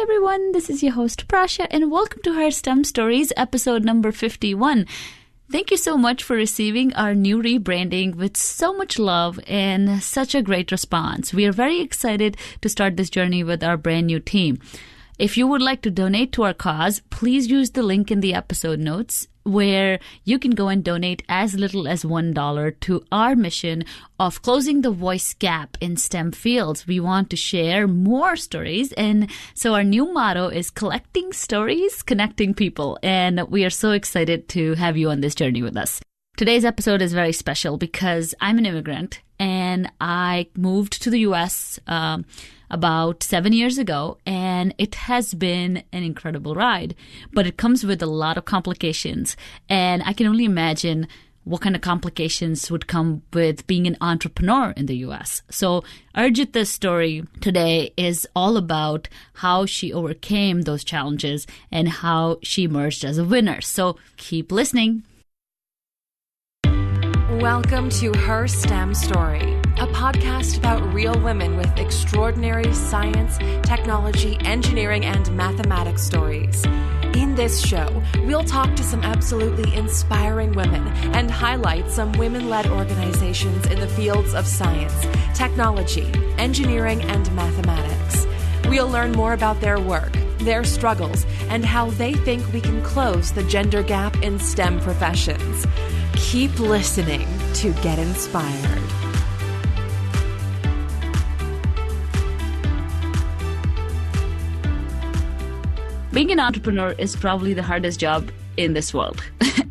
everyone, this is your host Prasha and welcome to her STEM Stories episode number 51. Thank you so much for receiving our new rebranding with so much love and such a great response. We are very excited to start this journey with our brand new team. If you would like to donate to our cause, please use the link in the episode notes where you can go and donate as little as $1 to our mission of closing the voice gap in STEM fields. We want to share more stories, and so our new motto is collecting stories, connecting people, and we are so excited to have you on this journey with us. Today's episode is very special because I'm an immigrant and I moved to the U.S. About 7 years ago, and it has been an incredible ride, but it comes with a lot of complications, and I can only imagine what kind of complications would come with being an entrepreneur in the U.S. So Arjita's story today is all about how she overcame those challenges and how she emerged as a winner. So keep listening. Welcome to Her STEM Story, a podcast about real women with extraordinary science, technology, engineering, and mathematics stories. In this show, we'll talk to some absolutely inspiring women and highlight some women-led organizations in the fields of science, technology, engineering, and mathematics. We'll learn more about their work, their struggles, and how they think we can close the gender gap in STEM professions. Keep listening to get inspired. Being an entrepreneur is probably the hardest job in this world.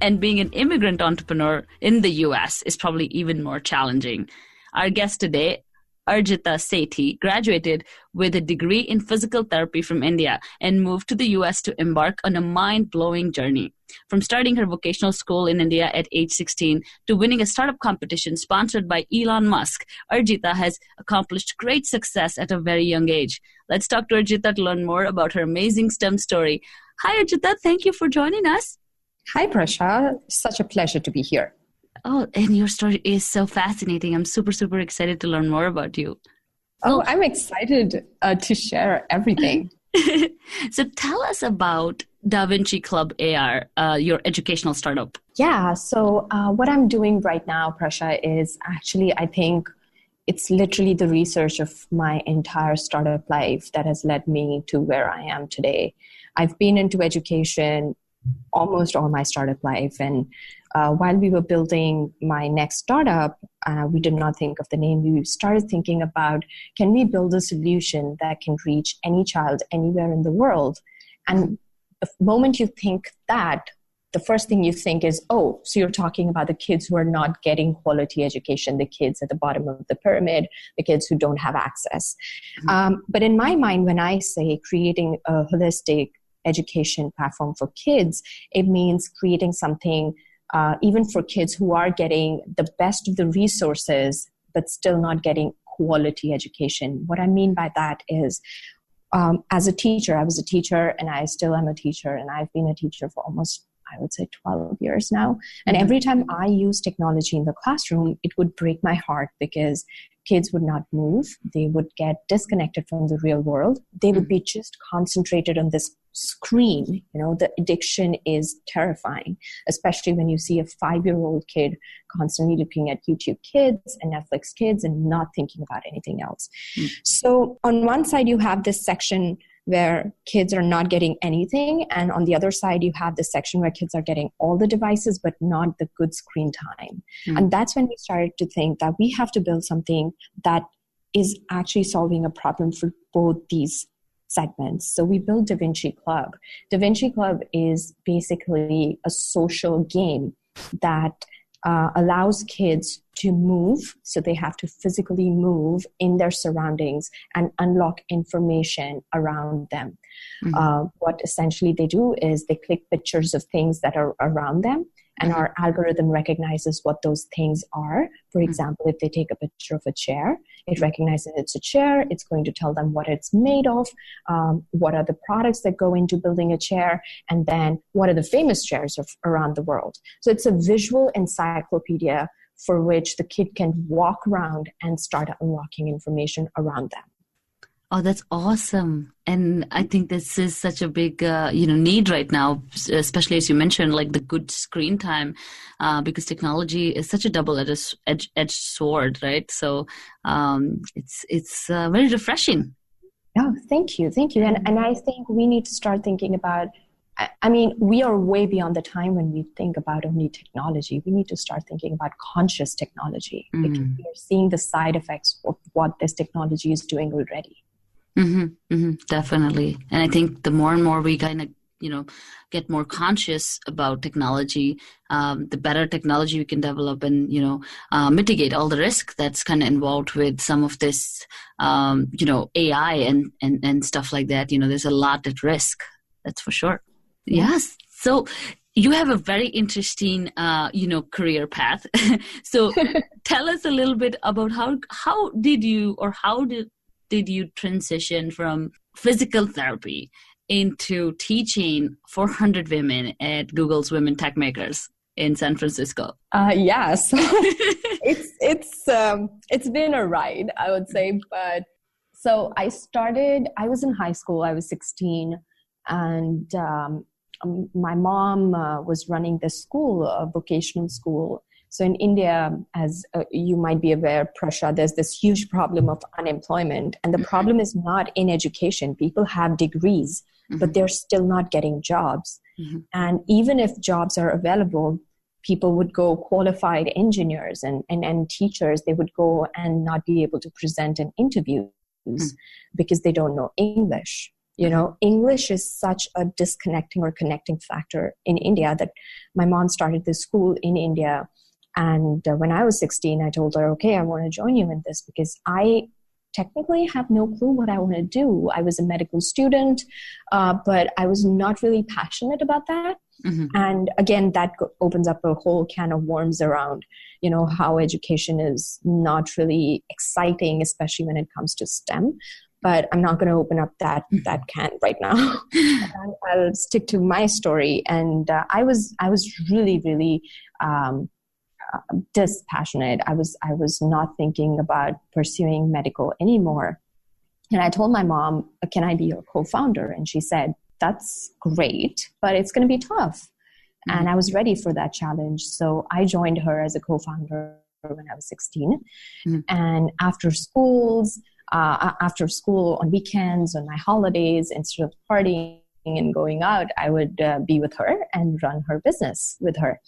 And being an immigrant entrepreneur in the US is probably even more challenging. Our guest today, Arjita Sethi, graduated with a degree in physical therapy from India and moved to the US to embark on a mind-blowing journey. From starting her vocational school in India at age 16 to winning a startup competition sponsored by Elon Musk, Arjita has accomplished great success at a very young age. Let's talk to Arjita to learn more about her amazing STEM story. Hi, Arjita. Thank you for joining us. Hi, Prasha. Such a pleasure to be here. Oh, and your story is so fascinating. I'm super, super excited to learn more about you. Oh, I'm excited to share everything. So tell us about Da Vinci Club AR, your educational startup. Yeah, so what I'm doing right now, Prasha, is actually, I think it's literally the research of my entire startup life that has led me to where I am today. I've been into education almost all my startup life, and while we were building my next startup, we did not think of the name. We started thinking about, can we build a solution that can reach any child anywhere in the world? And the moment you think that, the first thing you think is, oh, so you're talking about the kids who are not getting quality education, the kids at the bottom of the pyramid, the kids who don't have access. Mm-hmm. But in my mind, when I say creating a holistic education platform for kids, it means creating something even for kids who are getting the best of the resources, but still not getting quality education. What I mean by that is, as a teacher, I was a teacher and I still am a teacher, and I've been a teacher for almost, I would say, 12 years now. And every time I use technology in the classroom, it would break my heart because kids would not move. They would get disconnected from the real world. They would be just concentrated on this screen. You know, the addiction is terrifying, especially when you see a 5-year-old kid constantly looking at YouTube Kids and Netflix Kids and not thinking about anything else. So on one side, you have this section where kids are not getting anything. And on the other side, you have this section where kids are getting all the devices, but not the good screen time. And that's when we started to think that we have to build something that is actually solving a problem for both these segments. So we built Da Vinci Club. Da Vinci Club is basically a social game that allows kids to move. So they have to physically move in their surroundings and unlock information around them. What essentially they do is they click pictures of things that are around them, and our algorithm recognizes what those things are. For example, if they take a picture of a chair, it recognizes it's a chair. It's going to tell them what it's made of, what are the products that go into building a chair, and then what are the famous chairs around the world. So it's a visual encyclopedia for which the kid can walk around and start unlocking information around them. Oh, that's awesome. And I think this is such a big, need right now, especially as you mentioned, like the good screen time, because technology is such a double-edged sword, right? So it's very refreshing. Oh, thank you. Thank you. And I think we need to start thinking about, I mean, we are way beyond the time when we think about only technology. We need to start thinking about conscious technology because we are seeing the side effects of what this technology is doing already. Definitely. And I think the more and more we kind of, get more conscious about technology, the better technology we can develop and, mitigate all the risk that's kind of involved with some of this, AI and stuff like that. There's a lot at risk. That's for sure. Yes. So you have a very interesting, career path. So tell us a little bit about how did you transition from physical therapy into teaching 400 women at Google's Women Tech Makers in San Francisco? Yes, it's been a ride, I would say. But so I was in high school. I was 16, and my mom was running this school, a vocational school. So in India, as you might be aware, Prasha, there's this huge problem of unemployment. And the problem is not in education. People have degrees, but they're still not getting jobs. And even if jobs are available, people would go qualified engineers and teachers. They would go and not be able to present in interviews because they don't know English. English is such a disconnecting or connecting factor in India that my mom started this school in India. And when I was 16, I told her, okay, I want to join you in this because I technically have no clue what I want to do. I was a medical student, but I was not really passionate about that. And again, that opens up a whole can of worms around, how education is not really exciting, especially when it comes to STEM. But I'm not going to open up that can right now. I'll stick to my story. And I was really, really dispassionate. I was not thinking about pursuing medical anymore. And I told my mom, can I be your co-founder? And she said, that's great, but it's going to be tough. And I was ready for that challenge. So I joined her as a co-founder when I was 16. And after school, on weekends, on my holidays, instead of partying and going out, I would be with her and run her business with her.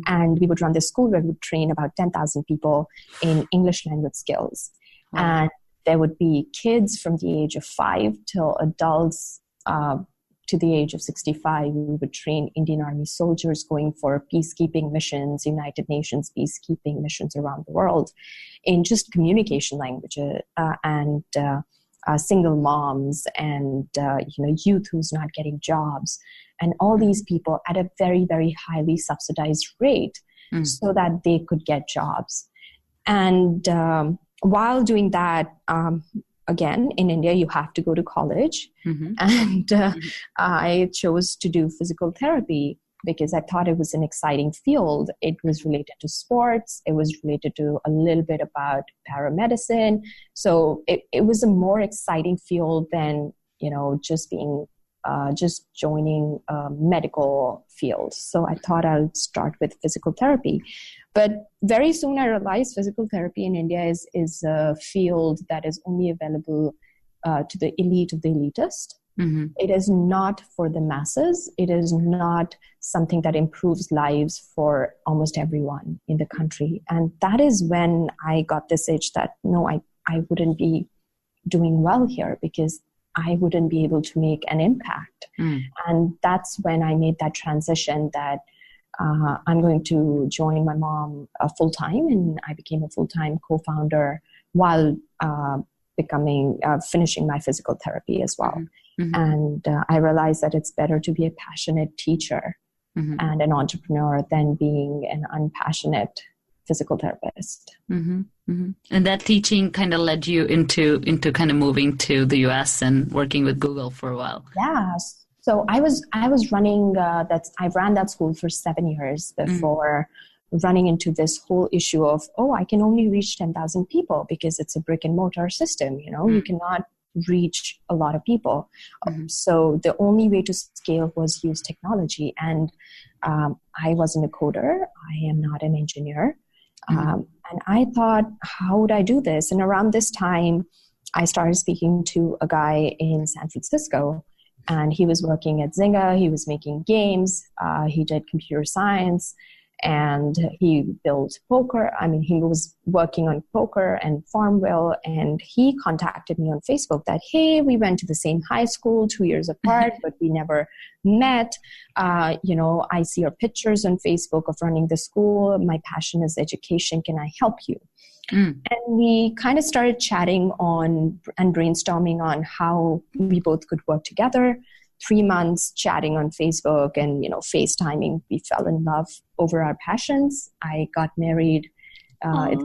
And we would run this school where we would train about 10,000 people in English language skills. Wow. And there would be kids from the age of 5 till adults to the age of 65. We would train Indian Army soldiers going for peacekeeping missions, United Nations peacekeeping missions around the world in just communication languages and single moms and youth who's not getting jobs. And all these people at a very, very highly subsidized rate so that they could get jobs. And while doing that, again, in India, you have to go to college. And I chose to do physical therapy because I thought it was an exciting field. It was related to sports. It was related to a little bit about paramedicine. So it was a more exciting field than, just being just joining a medical field. So I thought I'll start with physical therapy. But very soon I realized physical therapy in India is a field that is only available to the elite of the elitist. It is not for the masses. It is not something that improves lives for almost everyone in the country. And that is when I got this itch that, no, I wouldn't be doing well here because I wouldn't be able to make an impact. And that's when I made that transition that I'm going to join my mom full-time, and I became a full-time co-founder while finishing my physical therapy as well. And I realized that it's better to be a passionate teacher and an entrepreneur than being an unpassionate physical therapist. And that teaching kind of led you into kind of moving to the US and working with Google for a while. Yeah. So I was running I ran that school for 7 years before running into this whole issue of, I can only reach 10,000 people because it's a brick and mortar system. You cannot reach a lot of people. So the only way to scale was use technology. And I wasn't a coder. I am not an engineer. And I thought, how would I do this? And around this time, I started speaking to a guy in San Francisco, and he was working at Zynga. He was making games. He did computer science, and he built poker. I mean, he was working on poker and Farmville, and he contacted me on Facebook that, hey, we went to the same high school 2 years apart, but we never met. I see your pictures on Facebook of running the school. My passion is education. Can I help you? And we kind of started chatting on and brainstorming on how we both could work together. 3 months chatting on Facebook and, FaceTiming. We fell in love over our passions. I got married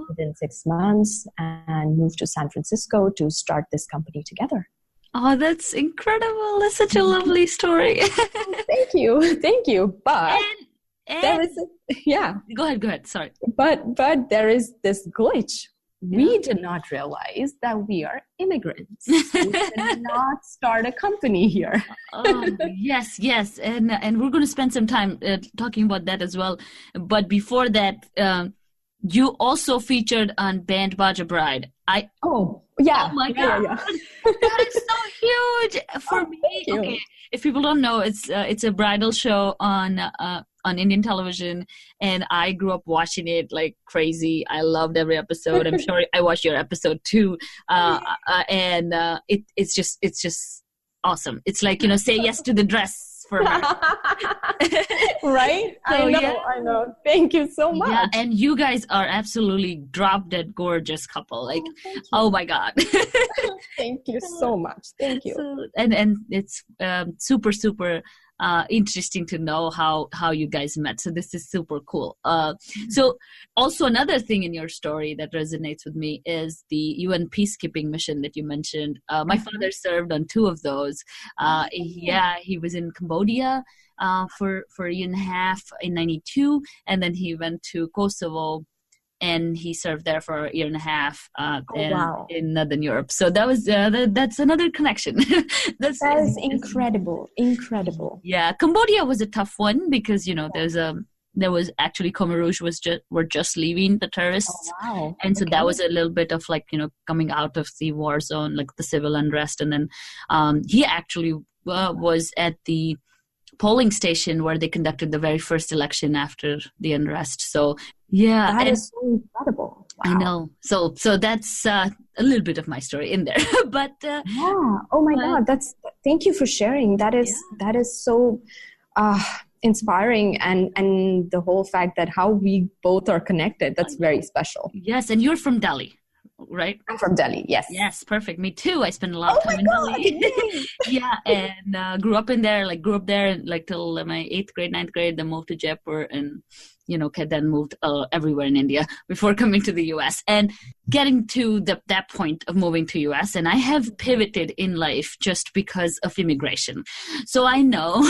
within 6 months and moved to San Francisco to start this company together. Oh, that's incredible. That's such a lovely story. Thank you. But there is, Go ahead. Sorry. But there is this glitch. We did not realize that we are immigrants. We did not start a company here. Yes. And we're going to spend some time talking about that as well. But before that, you also featured on Band Baja Bride. Oh my God. Yeah. That is so huge for me. Okay. If people don't know, it's a bridal show on Indian television, and I grew up watching it like crazy. I loved every episode. I'm sure I watched your episode too. And it's just awesome. It's like, say yes to the dress for her. Right? So, I know. Thank you so much. Yeah, and you guys are absolutely drop-dead gorgeous couple. Like, oh my God. Thank you so much. Thank you. So, and it's super, super interesting to know how you guys met. So this is super cool. So also another thing in your story that resonates with me is the UN peacekeeping mission that you mentioned. My father served on 2 of those. He was in Cambodia for a year and a half in 92, and then he went to Kosovo, and he served there for a year and a half in Northern Europe. So that was that's another connection. That is incredible. Yeah, Cambodia was a tough one because there was actually Khmer Rouge were just leaving the terrorists, and so that was a little bit of like coming out of the war zone, like the civil unrest, and then he actually was at the polling station where they conducted the very first election after the unrest. So yeah, that is so incredible. Wow. I know. So that's a little bit of my story in there. But oh my God, thank you for sharing. That is so inspiring, and the whole fact that how we both are connected, that's very special. Yes, and you're from Delhi, right? I'm from Delhi, yes. Yes, perfect. Me too. I spent a lot of time in Delhi. Yeah, and grew up there like till my 8th grade, 9th grade, then moved to Jaipur, and then moved everywhere in India before coming to the US and getting to that point of moving to US. And I have pivoted in life just because of immigration. So I know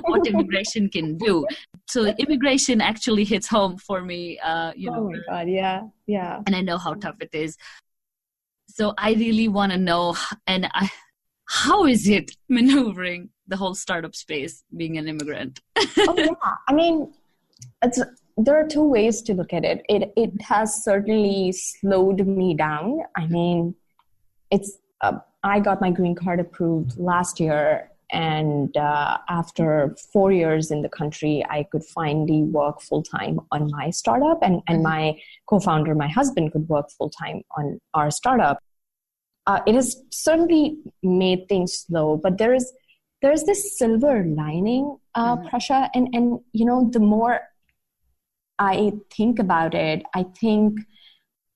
what immigration can do. So immigration actually hits home for me. Oh my God, yeah. And I know how tough it is. So I really want to know, how is it maneuvering the whole startup space being an immigrant? I mean, there are 2 ways to look at it. It has certainly slowed me down. I mean, I got my green card approved last year, and after 4 years in the country, I could finally work full-time on my startup, and my co-founder, my husband, could work full-time on our startup. It has certainly made things slow, but there's this silver lining, Prasha, and the more I think about it, I think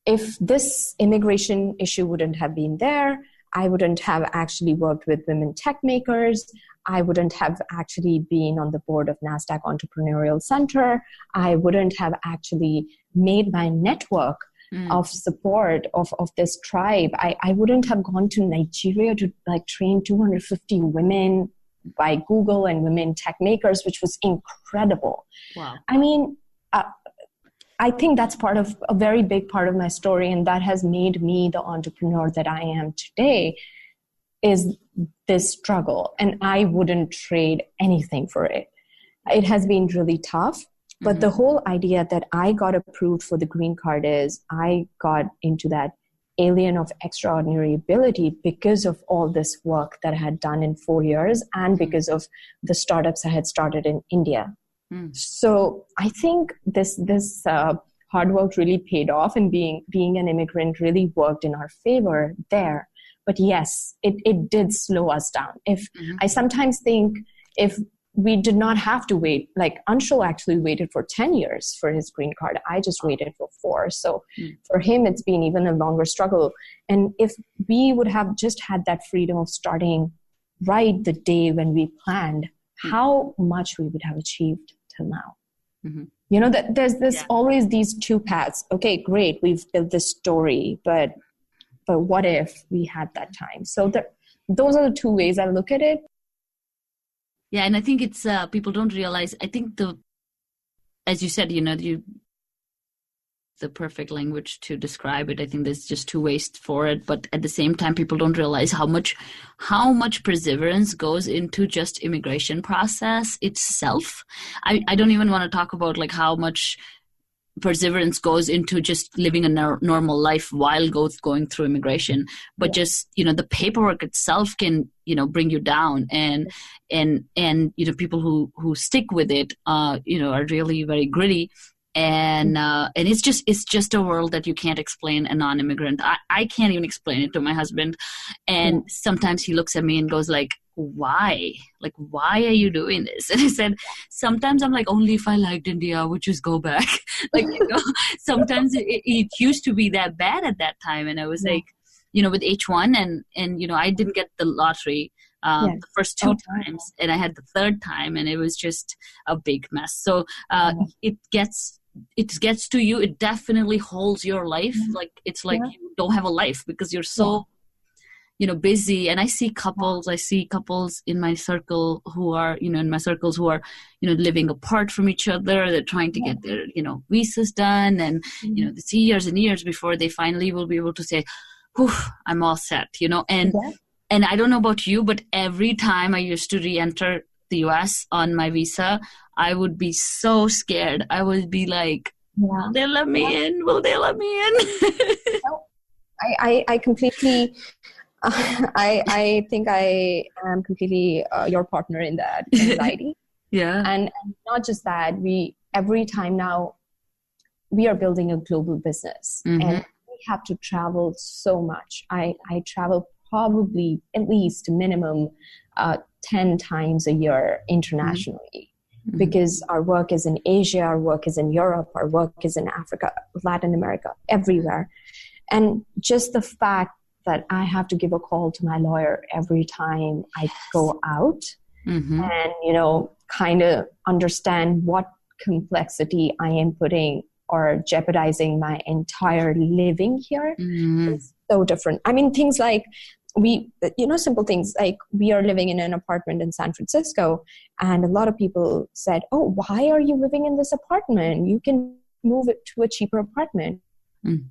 if this immigration issue wouldn't have been there, I wouldn't have actually worked with women tech makers. I wouldn't have actually been on the board of NASDAQ Entrepreneurial Center. I wouldn't have actually made my network of support of this tribe. I wouldn't have gone to Nigeria to train 250 women by Google and women tech makers, which was incredible. Wow. I mean, I think that's a very big part of my story, and that has made me the entrepreneur that I am today. is this struggle. And I wouldn't trade anything for it. It has been really tough. But the whole idea that I got approved for the green card is I got into that alien of extraordinary ability because of all this work that I had done in 4 years and because of the startups I had started in India. So I think this hard work really paid off, and being an immigrant really worked in our favor there. But yes, it did slow us down. I sometimes think if we did not have to wait, like Anshul actually waited for 10 years for his green card. I just waited for 4. So for him, it's been even a longer struggle. And if we would have just had that freedom of starting right the day when we planned, how much we would have achieved till now. You know, that there's always these two paths. Okay, great, we've built this story, but what if we had that time? So those are the two ways I look at it. Yeah, and I think it's people don't realize. I think as you said, the perfect language to describe it. I think there's just two ways for it, but at the same time, people don't realize how much perseverance goes into just immigration process itself. I don't even want to talk about like how much perseverance goes into just living a normal life while going through immigration, but just the paperwork itself can bring you down, and people who stick with it are really very gritty, and it's just a world that you can't explain a non-immigrant. I can't even explain it to my husband, and sometimes he looks at me and goes like, why are you doing this? And I said, sometimes I'm like, only if I liked India, I would just go back. Sometimes it used to be that bad at that time. And I was like, with H1 and I didn't get the lottery the first 2 times, and I had the third time, and it was just a big mess. So it gets to you. It definitely holds your life. Like it's like you don't have a life because you're so busy. And I see couples in my circle who are, living apart from each other. They're trying to get their, visas done. And, it's years and years before they finally will be able to say, whew, I'm all set, and I don't know about you, but every time I used to re-enter the US on my visa, I would be so scared. I would be like, will they let me in? Will they let me in? I completely... I think I am completely your partner in that anxiety. And not just that, every time now we are building a global business and we have to travel so much. I travel probably at least minimum 10 times a year internationally because our work is in Asia, our work is in Europe, our work is in Africa, Latin America, everywhere. And just the fact that I have to give a call to my lawyer every time I go out and, kind of understand what complexity I am putting or jeopardizing my entire living here is so different. I mean, things like simple things like we are living in an apartment in San Francisco, and a lot of people said, oh, why are you living in this apartment? You can move it to a cheaper apartment.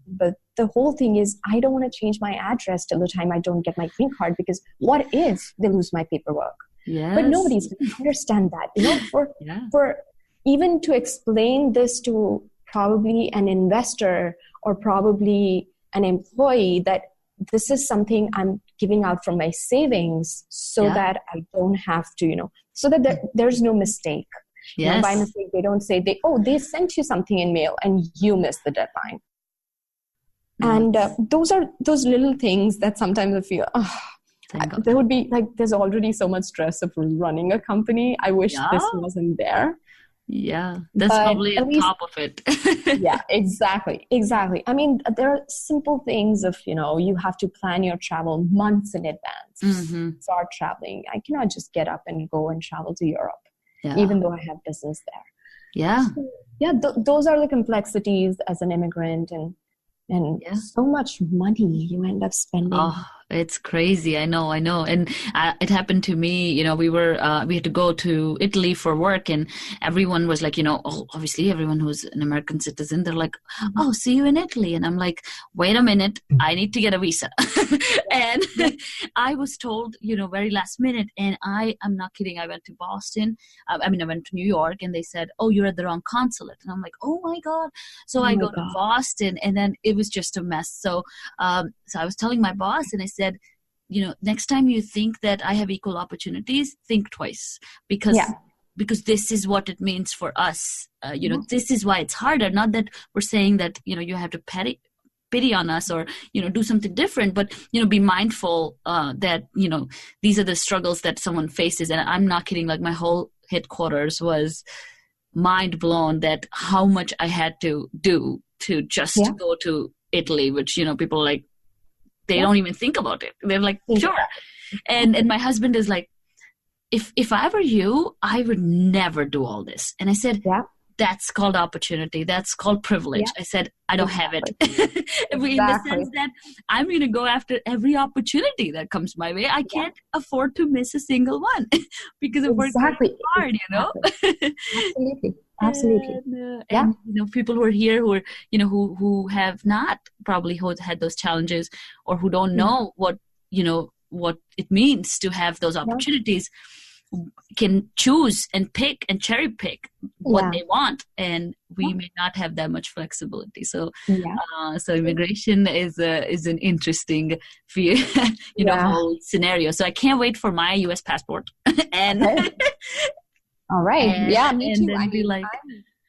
But the whole thing is I don't want to change my address till the time I don't get my green card, because what if they lose my paperwork? But nobody's going to understand that. For even to explain this to probably an investor or probably an employee that this is something I'm giving out from my savings so that I don't have to, so that there's no mistake. By mistake, they don't say, they sent you something in mail and you missed the deadline. And those are those little things that sometimes I feel, there would be there's already so much stress of running a company. I wish this wasn't there. Yeah, that's probably at top of it. Yeah, exactly. I mean, there are simple things of, you have to plan your travel months in advance. Start traveling. I cannot just get up and go and travel to Europe, even though I have business there. So, those are the complexities as an immigrant, and so much money you end up spending. It's crazy. I know. And it happened to me, we had to go to Italy for work, and everyone was like, obviously everyone who's an American citizen, they're like, oh, see you in Italy. And I'm like, wait a minute, I need to get a visa. And I was told, very last minute, and I'm not kidding. I went to Boston. I went to New York, and they said, oh, you're at the wrong consulate. And I'm like, oh my God. So I go to Boston, and then it was just a mess. So I was telling my boss, and I said, next time you think that I have equal opportunities, think twice, because this is what it means for us. This is why it's harder. Not that we're saying that, you have to pity on us or, do something different, but, be mindful that, these are the struggles that someone faces. And I'm not kidding. Like, my whole headquarters was mind blown that how much I had to do to just go to Italy, which, people are like, they don't even think about it. They're like, sure. And my husband is like, if I were you, I would never do all this. And I said, that's called opportunity. That's called privilege. I said, I don't have it. In the sense that I'm going to go after every opportunity that comes my way. I can't afford to miss a single one because of working hard, Absolutely. And people who are here who are, who have not probably had those challenges, or who don't know what it means to have those opportunities, can choose and pick and cherry pick what they want, and we may not have that much flexibility. So, so immigration is an interesting, whole scenario. So I can't wait for my U.S. passport. And all right, me too.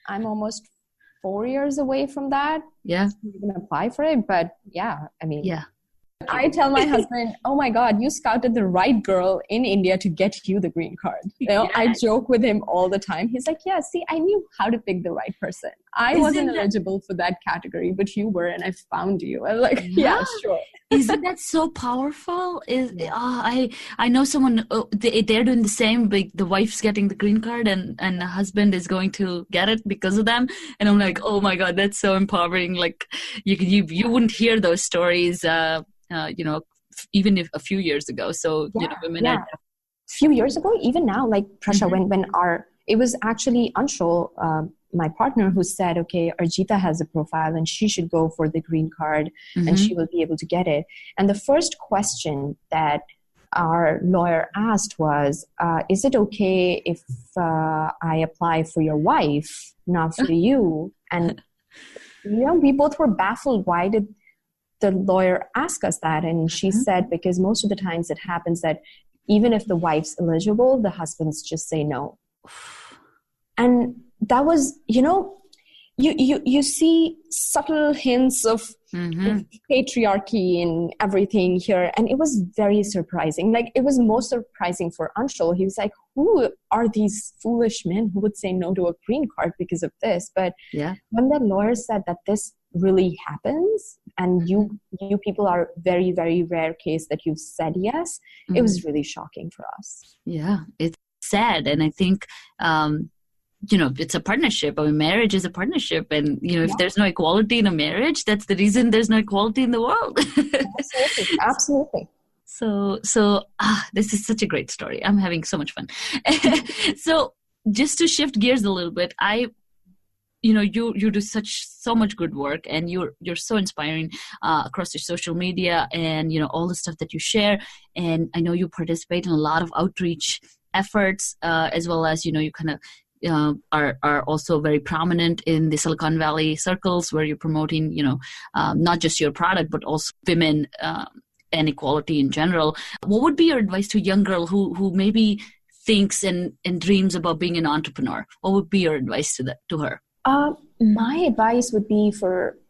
I'm almost 4 years away from that. Yeah, you can apply for it, but I tell my husband, oh my God, you scouted the right girl in India to get you the green card. I joke with him all the time. He's like, yeah, see, I knew how to pick the right person. I wasn't eligible for that category, but you were, and I found you. I'm like, yeah sure. Isn't that so powerful? I know someone, they're doing the same, but the wife's getting the green card, and the husband is going to get it because of them. And I'm like, oh my God, that's so empowering. Like, you wouldn't hear those stories, even if a few years ago. So, women are... A few years ago, even now, like Prasha, when it was actually Anshul, my partner, who said, okay, Arjita has a profile and she should go for the green card and she will be able to get it. And the first question that our lawyer asked was, is it okay if I apply for your wife, not for you? And, we both were baffled. Why did the lawyer ask us that? And she said, because most of the times it happens that even if the wife's eligible, the husbands just say no. And that was, you see subtle hints of patriarchy and everything here. And it was very surprising. Like, it was most surprising for Anshul. He was like, who are these foolish men who would say no to a green card because of this? But when the lawyer said that this really happens, and you people are very, very rare case that you've said yes, it was really shocking for us. Yeah, it's sad. And I think, it's a partnership. I mean, marriage is a partnership. And, if there's no equality in a marriage, that's the reason there's no equality in the world. Absolutely. So this is such a great story. I'm having so much fun. So just to shift gears a little bit, you do so much good work, and you're so inspiring across your social media and, all the stuff that you share. And I know you participate in a lot of outreach efforts, as well as, you kind of are also very prominent in the Silicon Valley circles, where you're promoting, not just your product, but also women and equality in general. What would be your advice to a young girl who maybe thinks and dreams about being an entrepreneur? What would be your advice to her? My advice would be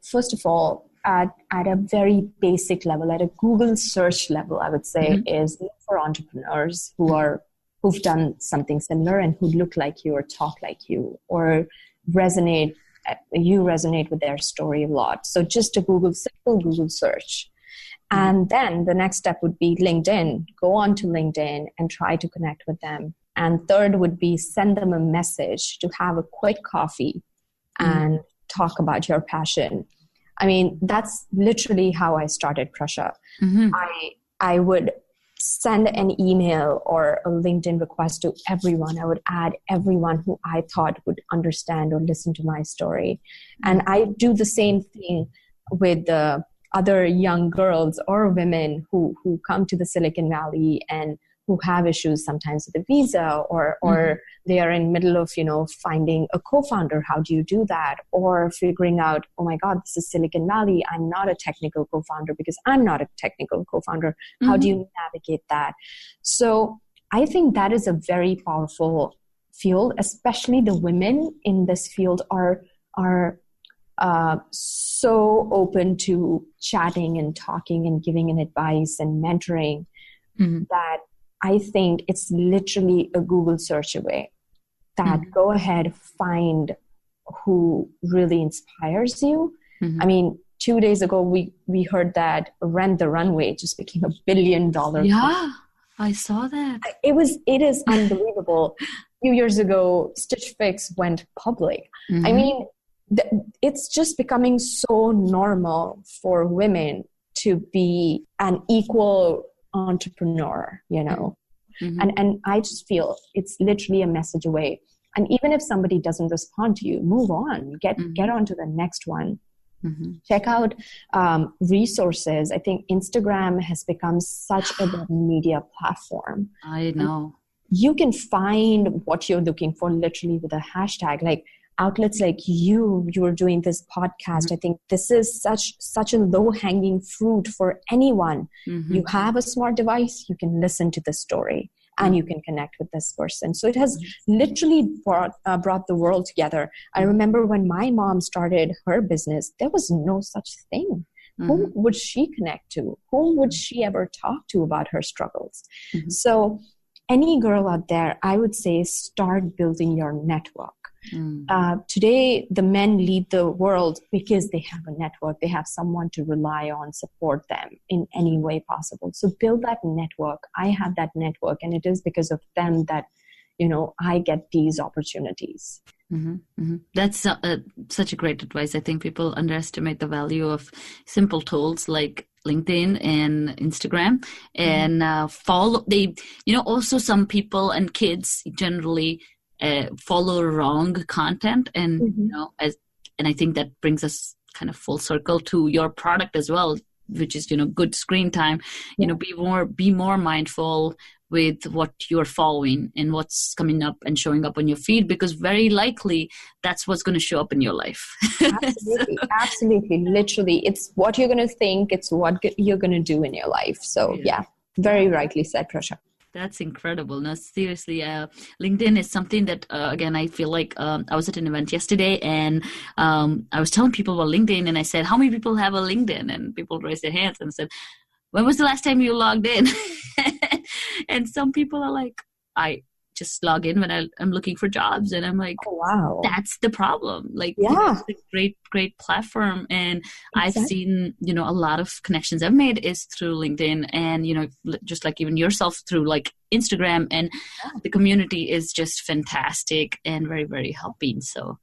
first of all, at a very basic level, at a Google search level, I would say, is look for entrepreneurs who've done something similar and who look like you or talk like you, or resonate with their story a lot. So just a simple Google search. And then the next step would be LinkedIn. Go on to LinkedIn and try to connect with them. And third would be send them a message to have a quick coffee and talk about your passion. I mean, that's literally how I started Prasha. I would send an email or a LinkedIn request to everyone. I would add everyone who I thought would understand or listen to my story. And I do the same thing with the other young girls or women who come to the Silicon Valley and who have issues sometimes with the visa, or they are in middle of, finding a co-founder. How do you do that? Or figuring out, oh my God, this is Silicon Valley. I'm not a technical co-founder because I'm not a technical co-founder. How do you navigate that? So I think that is a very powerful field, especially the women in this field are so open to chatting and talking and giving an advice and mentoring that I think it's literally a Google search away. That go ahead, find who really inspires you. I mean, 2 days ago, we heard that Rent the Runway just became $1 billion. Yeah, I saw that. It is unbelievable. A few years ago, Stitch Fix went public. I mean, it's just becoming so normal for women to be an equal entrepreneur, and I just feel it's literally a message away. And even if somebody doesn't respond to you, move on, get on to the next one. Check out resources. I think Instagram has become such a media platform. I know. You can find what you're looking for literally with a hashtag. Like outlets like you are doing this podcast. I think this is such a low-hanging fruit for anyone. You have a smart device, you can listen to the story and you can connect with this person. So it has literally brought the world together. I remember when my mom started her business, there was no such thing. Who would she connect to? Whom would she ever talk to about her struggles? So any girl out there, I would say start building your network. Today, the men lead the world because they have a network. They have someone to rely on, support them in any way possible. So build that network. I have that network, and it is because of them that, I get these opportunities. That's such a great advice. I think people underestimate the value of simple tools like LinkedIn and Instagram, and follow. Also some people and kids generally follow wrong content, and and I think that brings us kind of full circle to your product as well, which is good screen time. Be more mindful with what you're following and what's coming up and showing up on your feed, because very likely that's what's going to show up in your life. Absolutely. Literally, it's what you're going to think. It's what you're going to do in your life. So very rightly said, Prasha. That's incredible. No, seriously, LinkedIn is something that, again, I feel like I was at an event yesterday and I was telling people about LinkedIn, and I said, how many people have a LinkedIn? And people raised their hands and said, when was the last time you logged in? And some people are like, I just log in when I'm looking for jobs. And I'm like, oh, wow, that's the problem. Like, it's a great, great platform. And I've seen, a lot of connections I've made is through LinkedIn, and, just like even yourself through like Instagram, and the community is just fantastic and very, very helping. So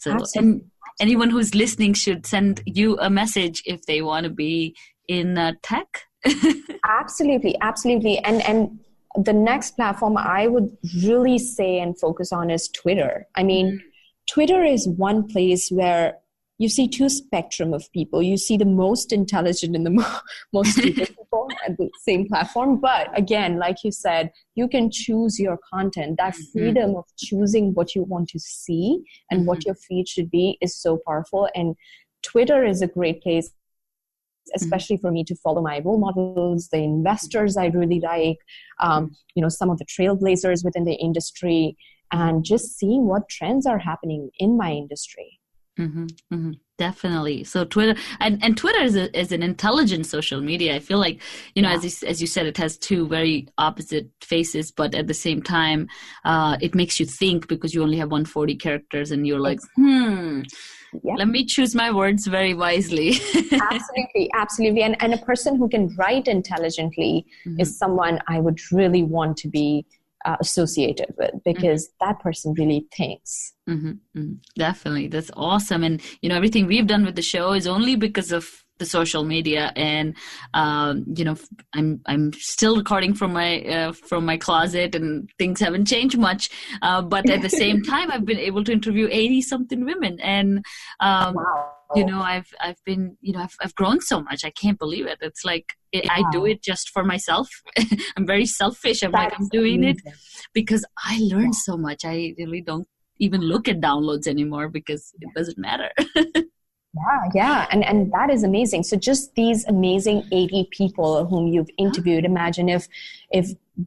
and anyone who's listening should send you a message if they want to be in tech. Absolutely. And the next platform I would really say and focus on is Twitter. I mean, Twitter is one place where you see two spectrum of people. You see the most intelligent and the most stupid people at the same platform. But again, like you said, you can choose your content. That freedom of choosing what you want to see and what your feed should be is so powerful. And Twitter is a great place, especially for me to follow my role models, the investors I really like, some of the trailblazers within the industry, and just seeing what trends are happening in my industry. Definitely. So Twitter and Twitter is an intelligent social media. I feel like, as you said, it has two very opposite faces, but at the same time, it makes you think because you only have 140 characters and you're like, let me choose my words very wisely. Absolutely. And a person who can write intelligently is someone I would really want to be associated with, because that person really thinks. Definitely. That's awesome. And, everything we've done with the show is only because of the social media, and I'm still recording from my closet, and things haven't changed much. But at the same time, I've been able to interview 80-something women, and Wow. I've grown so much. I can't believe it. It's like I do it just for myself. I'm very selfish. I'm doing it because I learned so much. I really don't even look at downloads anymore because it doesn't matter. Yeah. And that is amazing. So just these amazing 80 people whom you've interviewed, imagine if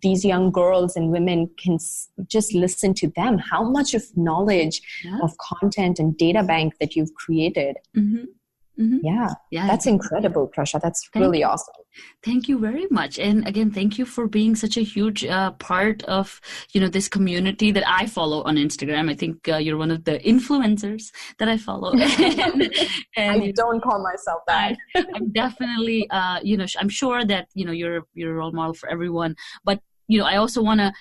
these young girls and women can just listen to them, how much of knowledge of content and data bank that you've created. Mm-hmm. Mm-hmm. Yeah, that's incredible, Prasha. That's really awesome. Thank you very much. And again, thank you for being such a huge part of, this community that I follow on Instagram. I think you're one of the influencers that I follow. and I don't call myself that. I'm definitely, I'm sure that, you're a role model for everyone. But, I also want to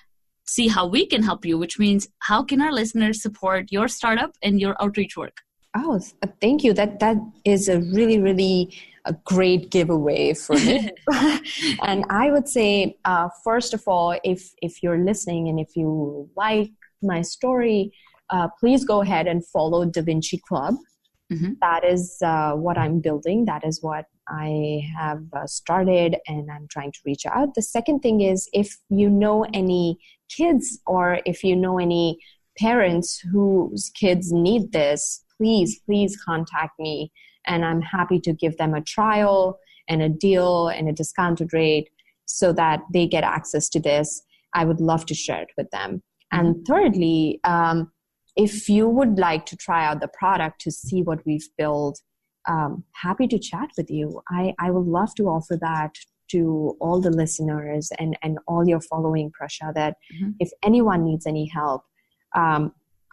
see how we can help you, which means how can our listeners support your startup and your outreach work? Oh, thank you. That is a really, really a great giveaway for me. And I would say, first of all, if you're listening and if you like my story, please go ahead and follow Da Vinci Club. Mm-hmm. That is what I'm building. That is what I have started, and I'm trying to reach out. The second thing is, if you know any kids or if you know any parents whose kids need this, please contact me, and I'm happy to give them a trial and a deal and a discounted rate so that they get access to this. I would love to share it with them. Mm-hmm. And thirdly, if you would like to try out the product to see what we've built, happy to chat with you. I would love to offer that to all the listeners and all your following, Prasha, that if anyone needs any help,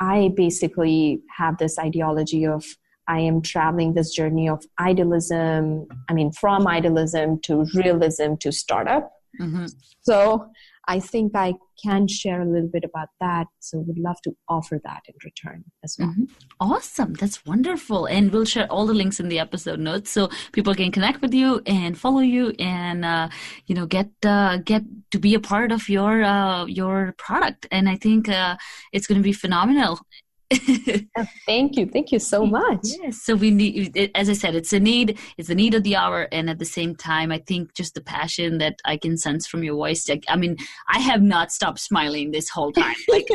I basically have this ideology of I am traveling this journey of idealism. I mean, from idealism to realism to startup. Mm-hmm. So I think I can share a little bit about that. So would love to offer that in return as well. Mm-hmm. Awesome. That's wonderful. And we'll share all the links in the episode notes so people can connect with you and follow you and, get to be a part of your product. And I think it's going to be phenomenal. Thank you so much. Yes, so we need, as I said, it's the need of the hour, and at the same time, I think just the passion that I can sense from your voice. I have not stopped smiling this whole time. Like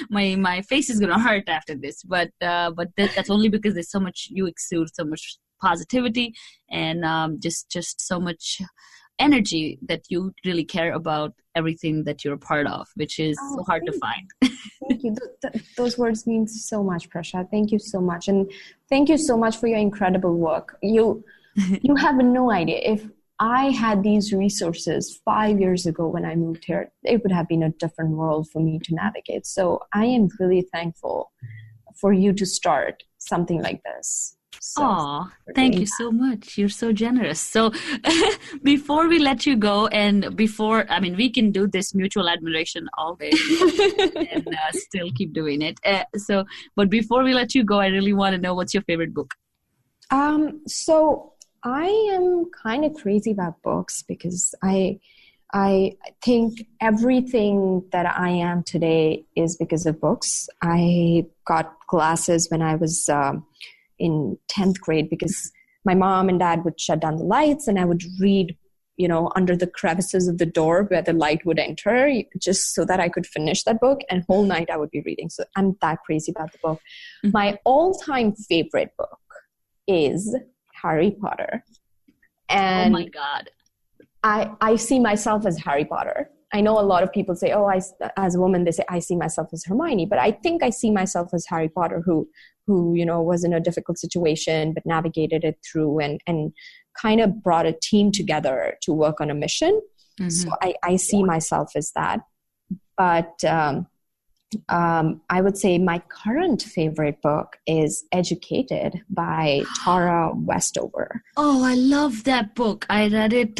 my face is gonna hurt after this, but that's only because there's so much, you exude so much positivity and just so much energy that you really care about everything that you're a part of, which is so hard to find. Thank you. Those words mean so much, Prasha. Thank you so much. And thank you so much for your incredible work. You have no idea. If I had these resources 5 years ago when I moved here, it would have been a different world for me to navigate. So I am really thankful for you to start something like this. So, thank you so much. You're so generous. So before we let you go, and we can do this mutual admiration all day and still keep doing it. But before we let you go, I really want to know, what's your favorite book? So I am kind of crazy about books because I think everything that I am today is because of books. I got glasses when I was in 10th grade because my mom and dad would shut down the lights and I would read, under the crevices of the door where the light would enter, just so that I could finish that book, and whole night I would be reading. So I'm that crazy about the book. Mm-hmm. My all-time favorite book is Harry Potter. And oh my God. I see myself as Harry Potter. I know a lot of people say, as a woman, they say, I see myself as Hermione, but I think I see myself as Harry Potter who was in a difficult situation, but navigated it through and kind of brought a team together to work on a mission. Mm-hmm. So I see myself as that. But I would say my current favorite book is Educated by Tara Westover. Oh, I love that book. I read it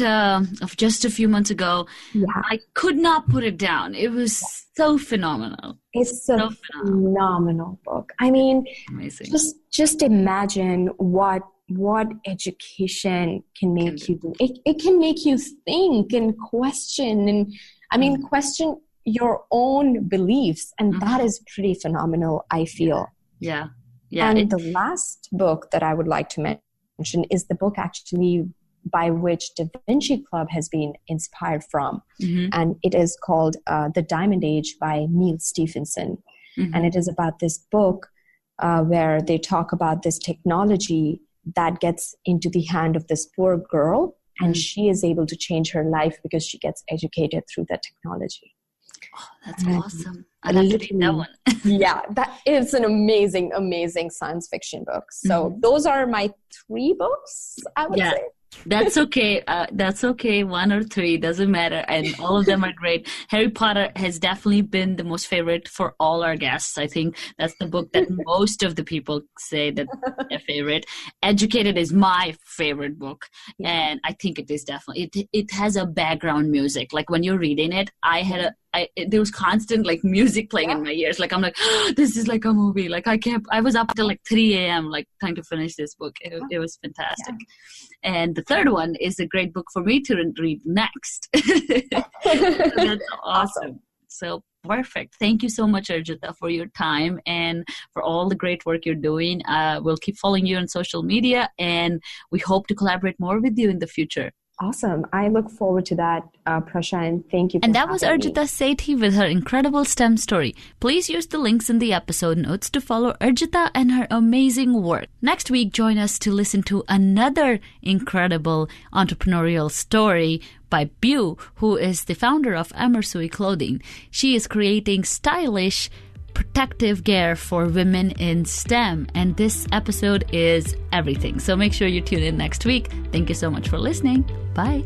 just a few months ago. Yeah. I could not put it down. It was so phenomenal. It's a phenomenal book. I mean, amazing. Just imagine what what education can make you do. It can make you think and question, and question your own beliefs, and that is pretty phenomenal, I feel. Yeah. And the last book that I would like to mention is the book actually by which Da Vinci Club has been inspired from. And it is called The Diamond Age by Neil Stephenson. And it is about this book where they talk about this technology that gets into the hand of this poor girl, and she is able to change her life because she gets educated through that technology. Oh, that's awesome. I have to read that one. Yeah, that is an amazing, amazing science fiction book. So those are my 3 books, I would say. That's okay. That's okay. 1 or 3 doesn't matter, and all of them are great. Harry Potter has definitely been the most favorite for all our guests. I think that's the book that most of the people say that their favorite. Educated is my favorite book, and I think it is definitely. It has a background music. Like when you're reading it, there was constant like music playing in my ears. Like I'm like, oh, this is like a movie. Like I was up till like 3 a.m. like trying to finish this book. It was fantastic. And the third one is a great book for me to read next. That's awesome. So perfect. Thank you so much, Arjita, for your time and for all the great work you're doing. We'll keep following you on social media, and we hope to collaborate more with you in the future. Awesome. I look forward to that, Prasha, and thank you for And that was Arjita me. Sethi with her incredible STEM story. Please use the links in the episode notes to follow Arjita and her amazing work. Next week, join us to listen to another incredible entrepreneurial story by Bu, who is the founder of Emersui Clothing. She is creating stylish protective gear for women in STEM, and this episode is everything. So make sure you tune in next week. Thank you so much for listening. Bye.